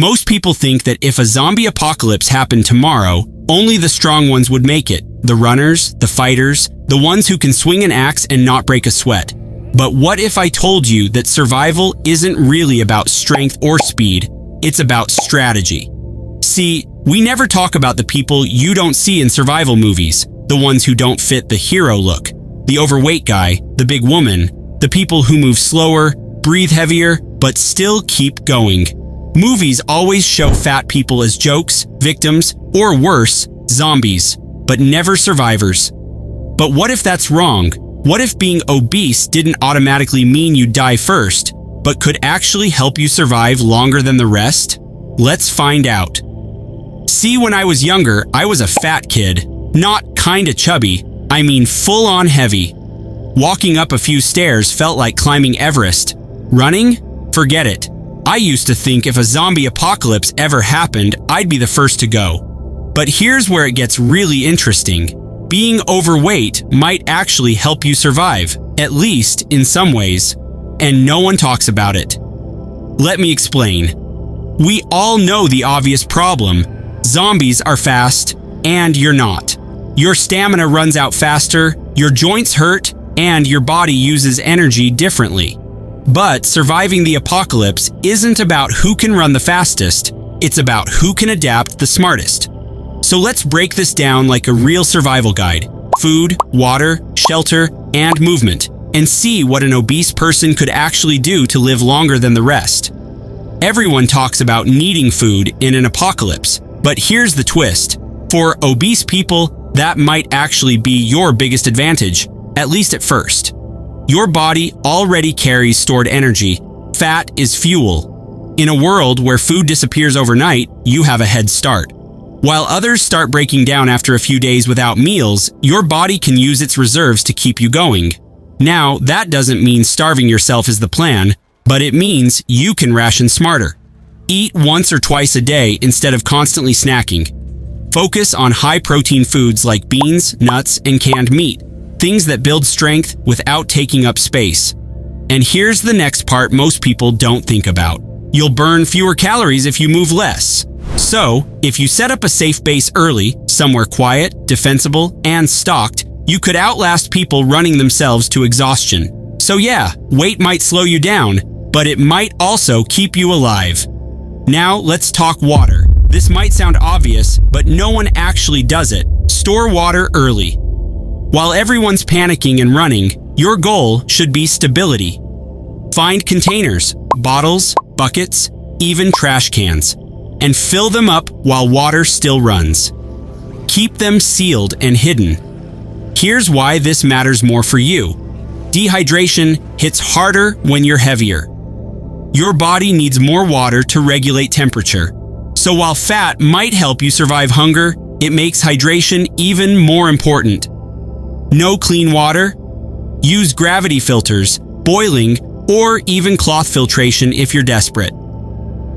Most people think that if a zombie apocalypse happened tomorrow, only the strong ones would make it. The runners, the fighters, the ones who can swing an axe and not break a sweat. But what if I told you that survival isn't really about strength or speed, it's about strategy? See, we never talk about the people you don't see in survival movies, the ones who don't fit the hero look, the overweight guy, the big woman, the people who move slower, breathe heavier, but still keep going. Movies always show fat people as jokes, victims, or worse, zombies, but never survivors. But what if that's wrong? What if being obese didn't automatically mean you'd die first, but could actually help you survive longer than the rest? Let's find out. See, when I was younger, I was a fat kid. Not kinda chubby, I mean full-on heavy. Walking up a few stairs felt like climbing Everest. Running? Forget it. I used to think if a zombie apocalypse ever happened, I'd be the first to go. But here's where it gets really interesting. Being overweight might actually help you survive, at least in some ways, and no one talks about it. Let me explain. We all know the obvious problem. Zombies are fast, and you're not. Your stamina runs out faster, your joints hurt, and your body uses energy differently. But surviving the apocalypse isn't about who can run the fastest, it's about who can adapt the smartest. So let's break this down like a real survival guide. Food, water, shelter, and movement, and see what an obese person could actually do to live longer than the rest. Everyone talks about needing food in an apocalypse, but here's the twist. For obese people, that might actually be your biggest advantage, at least at first. Your body already carries stored energy. Fat is fuel. In a world where food disappears overnight, you have a head start. While others start breaking down after a few days without meals, your body can use its reserves to keep you going. Now, that doesn't mean starving yourself is the plan, but it means you can ration smarter. Eat once or twice a day instead of constantly snacking. Focus on high-protein foods like beans, nuts, and canned meat, things that build strength without taking up space. And here's the next part most people don't think about. You'll burn fewer calories if you move less. So, if you set up a safe base early, somewhere quiet, defensible, and stocked, you could outlast people running themselves to exhaustion. So yeah, weight might slow you down, but it might also keep you alive. Now let's talk water. This might sound obvious, but no one actually does it. Store water early. While everyone's panicking and running, your goal should be stability. Find containers, bottles, buckets, even trash cans, and fill them up while water still runs. Keep them sealed and hidden. Here's why this matters more for you. Dehydration hits harder when you're heavier. Your body needs more water to regulate temperature. So while fat might help you survive hunger, it makes hydration even more important. No clean water? Use gravity filters, boiling, or even cloth filtration if you're desperate.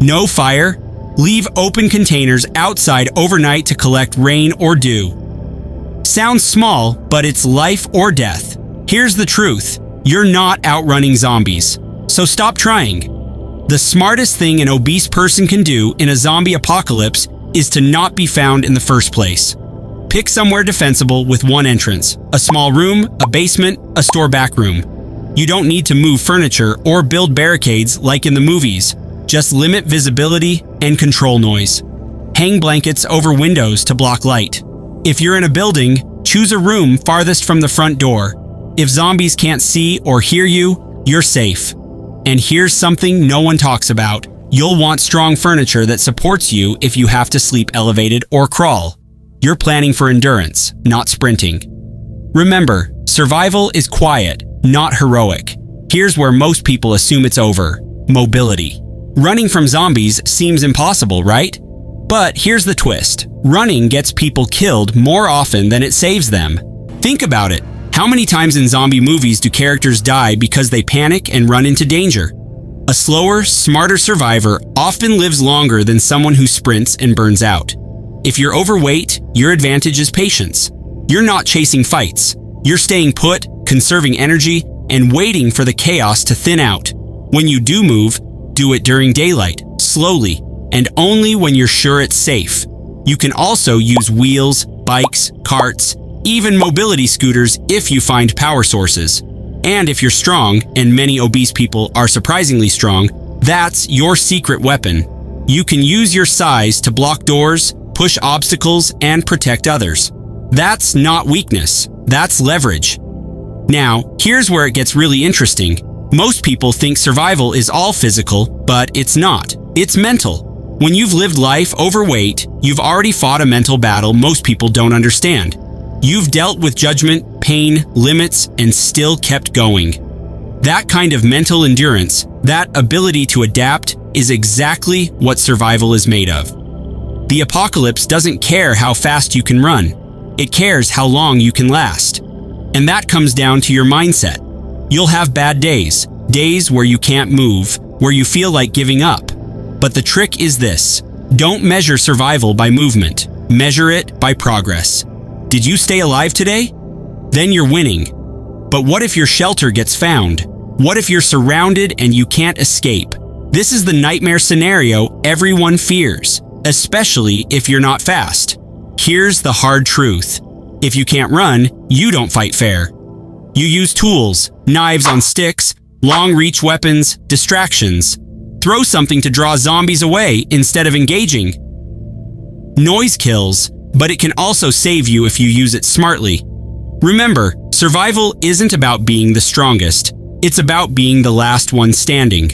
No fire? Leave open containers outside overnight to collect rain or dew. Sounds small, but it's life or death. Here's the truth. You're not outrunning zombies, so stop trying. The smartest thing an obese person can do in a zombie apocalypse is to not be found in the first place. Pick somewhere defensible with one entrance, a small room, a basement, a store back room. You don't need to move furniture or build barricades like in the movies. Just limit visibility and control noise. Hang blankets over windows to block light. If you're in a building, choose a room farthest from the front door. If zombies can't see or hear you, you're safe. And here's something no one talks about. You'll want strong furniture that supports you if you have to sleep elevated or crawl. You're planning for endurance, not sprinting. Remember, survival is quiet, not heroic. Here's where most people assume it's over: mobility. Running from zombies seems impossible, right? But here's the twist. Running gets people killed more often than it saves them. Think about it. How many times in zombie movies do characters die because they panic and run into danger? A slower, smarter survivor often lives longer than someone who sprints and burns out. If you're overweight, your advantage is patience. You're not chasing fights. You're staying put, conserving energy, and waiting for the chaos to thin out. When you do move, do it during daylight, slowly, and only when you're sure it's safe. You can also use wheels, bikes, carts, even mobility scooters if you find power sources. And if you're strong, and many obese people are surprisingly strong, that's your secret weapon. You can use your size to block doors, push obstacles, and protect others. That's not weakness, that's leverage. Now, here's where it gets really interesting. Most people think survival is all physical, but it's not. It's mental. When you've lived life overweight, you've already fought a mental battle most people don't understand. You've dealt with judgment, pain, limits, and still kept going. That kind of mental endurance, that ability to adapt, is exactly what survival is made of. The apocalypse doesn't care how fast you can run. It cares how long you can last. And that comes down to your mindset. You'll have bad days, days where you can't move, where you feel like giving up. But the trick is this: don't measure survival by movement. Measure it by progress. Did you stay alive today? Then you're winning. But what if your shelter gets found? What if you're surrounded and you can't escape? This is the nightmare scenario everyone fears, especially if you're not fast. Here's the hard truth. If you can't run, you don't fight fair. You use tools, knives on sticks, long-reach weapons, distractions. Throw something to draw zombies away instead of engaging. Noise kills, but it can also save you if you use it smartly. Remember, survival isn't about being the strongest. It's about being the last one standing.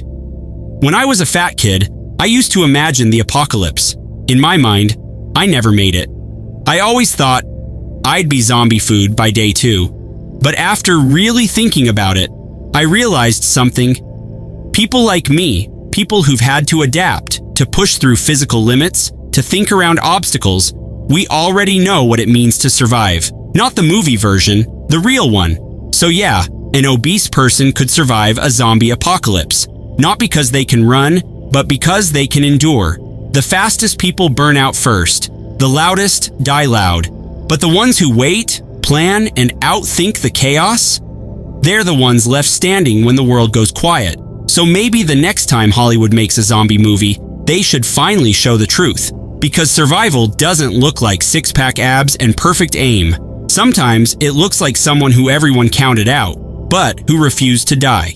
When I was a fat kid, I used to imagine the apocalypse. In my mind, I never made it. I always thought I'd be zombie food by day 2. But after really thinking about it, I realized something. People like me, people who've had to adapt, to push through physical limits, to think around obstacles, we already know what it means to survive. Not the movie version, the real one. So yeah, an obese person could survive a zombie apocalypse. Not because they can run, but because they can endure. The fastest people burn out first. The loudest die loud. But the ones who wait, plan, and outthink the chaos, they're the ones left standing when the world goes quiet. So maybe the next time Hollywood makes a zombie movie, they should finally show the truth. Because survival doesn't look like six-pack abs and perfect aim. Sometimes it looks like someone who everyone counted out, but who refused to die.